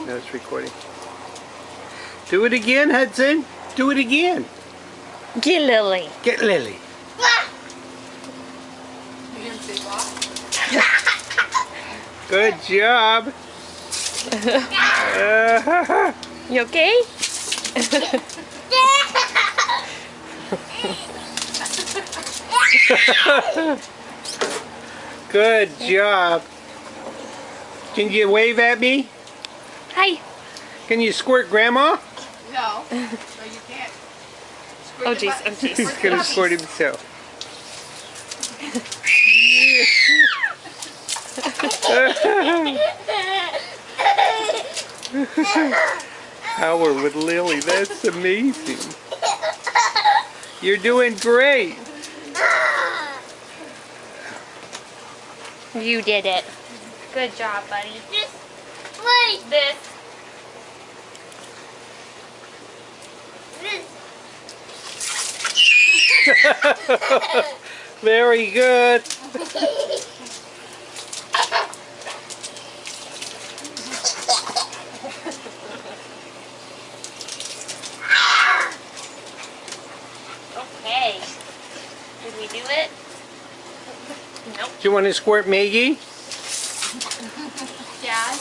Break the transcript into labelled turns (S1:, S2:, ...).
S1: No, it's recording. Do it again, Hudson. Do it again.
S2: Get Lily.
S1: Get Lily. Good job.
S2: You okay?
S1: Good job. Can you wave at me?
S2: Hi.
S1: Can you squirt Grandma?
S3: No, no, you can't.
S2: Oh jeez, oh jeez.
S1: He's gonna squirt himself. Hour with Lily, that's amazing. You're doing great.
S2: You did it. Good job, buddy.
S4: Just wait.
S2: This.
S1: Very good.
S2: Okay. Did we do it? Nope.
S1: Do you want to squirt Maggie?
S3: Yeah.